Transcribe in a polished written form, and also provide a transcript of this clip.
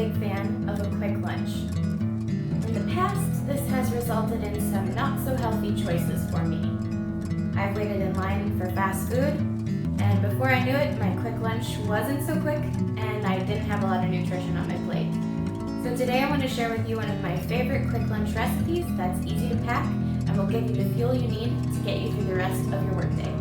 big fan of a quick lunch. In the past, this has resulted in some not so healthy choices for me. I've waited in line for fast food, and before I knew it, my quick lunch wasn't so quick, and I didn't have a lot of nutrition on my plate. So today I want to share with you one of my favorite quick lunch recipes that's easy to pack and will give you the fuel you need to get you through the rest of your workday.